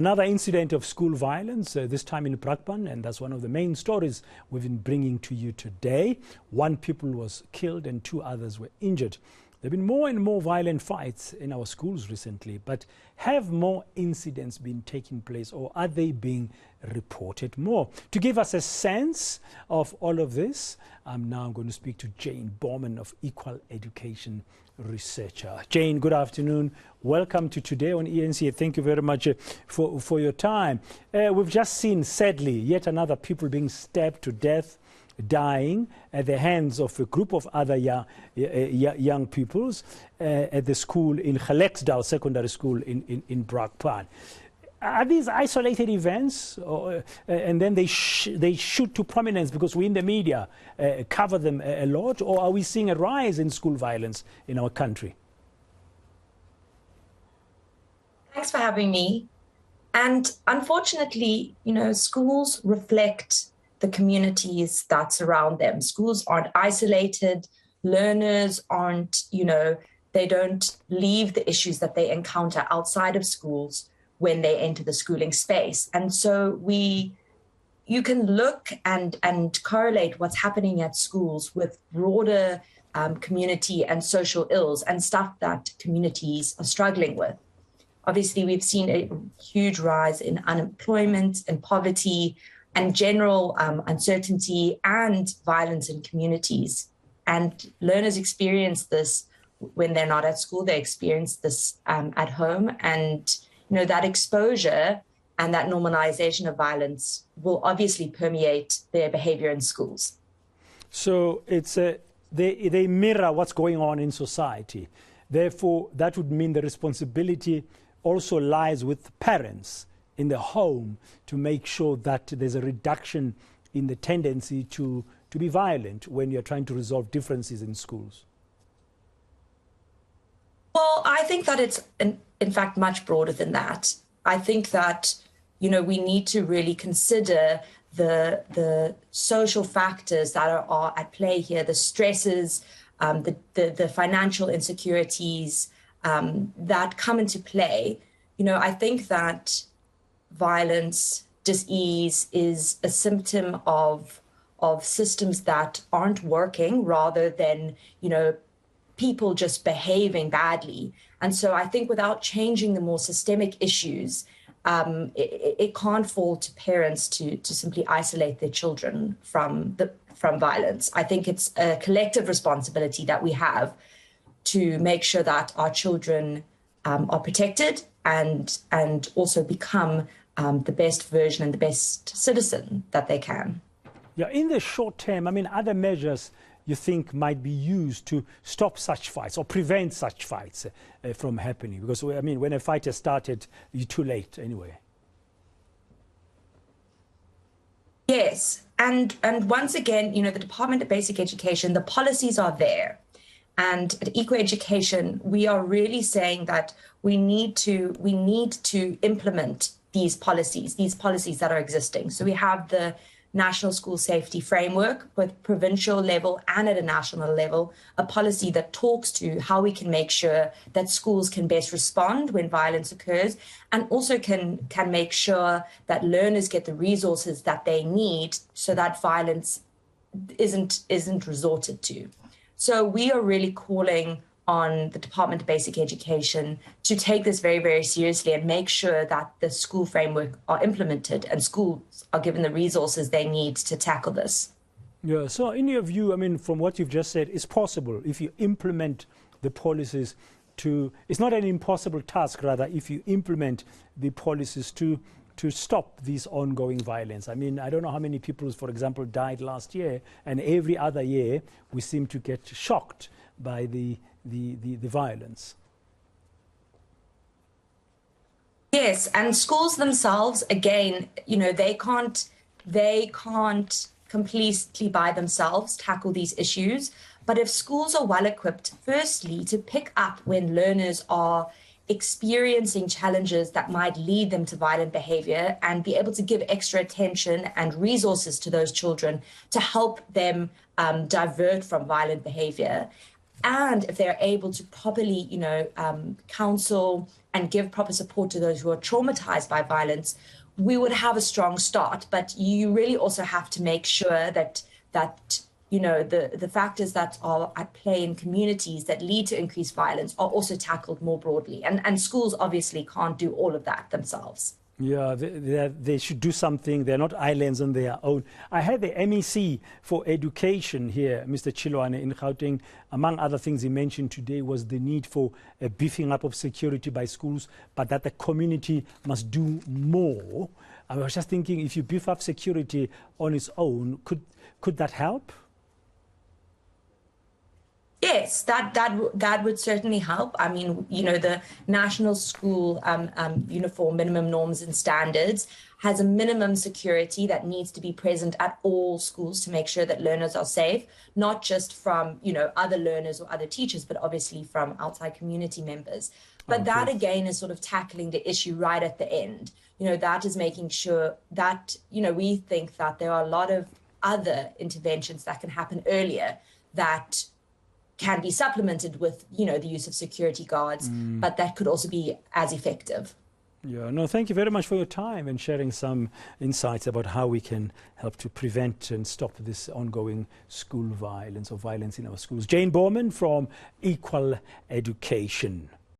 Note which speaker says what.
Speaker 1: Another incident of school violence, this time in Borman, and that's one of the main stories we've been bringing to you today. One pupil was killed and two others were injured. There have been more and more violent fights in our schools recently, but have more incidents been taking place, or are they being reported more? To give us a sense of all of this, I'm now going to speak to Jane Borman of Equal Education Researcher. Jane, good afternoon. Welcome to Today on eNCA. Thank you very much for your time. We've just seen, sadly, yet another people being stabbed to death, dying at the hands of a group of other young pupils at the school in Gelexdal Secondary School in Borman. Are these isolated events, and then they shoot to prominence because we in the media cover them a lot, or are we seeing a rise in school violence in our country?
Speaker 2: Thanks for having me. And unfortunately, schools reflect the communities that surround them. Schools aren't isolated. Learners aren't, they don't leave the issues that they encounter outside of schools when they enter the schooling space. And so you can look and correlate what's happening at schools with broader community and social ills and stuff that communities are struggling with. Obviously, we've seen a huge rise in unemployment and poverty and general uncertainty and violence in communities. And learners experience this when they're not at school. They experience this at home. And that exposure and that normalization of violence will obviously permeate their behavior in schools.
Speaker 1: So it's they mirror what's going on in society. Therefore, that would mean the responsibility also lies with parents in the home to make sure that there's a reduction in the tendency to be violent when you're trying to resolve differences in schools.
Speaker 2: Well, I think that it's, in fact, much broader than that. I think that, we need to really consider the social factors that are at play here, the stresses, the financial insecurities that come into play. I think that violence, dis-ease is a symptom of systems that aren't working rather than, people just behaving badly. And so I think without changing the more systemic issues, it can't fall to parents to simply isolate their children from violence. I think it's a collective responsibility that we have to make sure that our children are protected and also become the best version and the best citizen that they can.
Speaker 1: Yeah, in the short term, other measures you think might be used to stop such fights or prevent such fights from happening? Because, when a fight has started, you're too late anyway.
Speaker 2: Yes. And once again, the Department of Basic Education, the policies are there. And at Equal Education, we are really saying that we need to implement these policies that are existing. So we have the National School Safety Framework, both provincial level and at a national level, a policy that talks to how we can make sure that schools can best respond when violence occurs, and also can make sure that learners get the resources that they need so that violence isn't resorted to. So we are really calling on the Department of Basic Education to take this very, very seriously and make sure that the school framework are implemented and schools are given the resources they need to tackle this.
Speaker 1: Yeah, so in your view, from what you've just said, it's possible if you implement the policies it's not an impossible task, rather, if you implement the policies to stop this ongoing violence. I don't know how many people, for example, died last year, and every other year we seem to get shocked by the violence.
Speaker 2: Yes, and schools themselves, again, they can't completely by themselves tackle these issues. But if schools are well equipped, firstly, to pick up when learners are experiencing challenges that might lead them to violent behavior and be able to give extra attention and resources to those children to help them divert from violent behavior. And if they're able to properly, counsel and give proper support to those who are traumatized by violence, we would have a strong start. But you really also have to make sure that the factors that are at play in communities that lead to increased violence are also tackled more broadly. And schools obviously can't do all of that themselves.
Speaker 1: Yeah, they should do something. They're not islands on their own. I had the MEC for Education here, Mr. Chilwane, in Gauteng. Among other things he mentioned today was the need for a beefing up of security by schools, but that the community must do more. I was just thinking, if you beef up security on its own, could that help?
Speaker 2: Yes, that would certainly help. I mean, the National School Uniform Minimum Norms and Standards has a minimum security that needs to be present at all schools to make sure that learners are safe, not just from, other learners or other teachers, but obviously from outside community members. But that, again, is sort of tackling the issue right at the end. That is making sure that, we think that there are a lot of other interventions that can happen earlier that can be supplemented with, the use of security guards, but that could also be as effective.
Speaker 1: Yeah, no, thank you very much for your time and sharing some insights about how we can help to prevent and stop this ongoing school violence or violence in our schools. Jane Borman from Equal Education.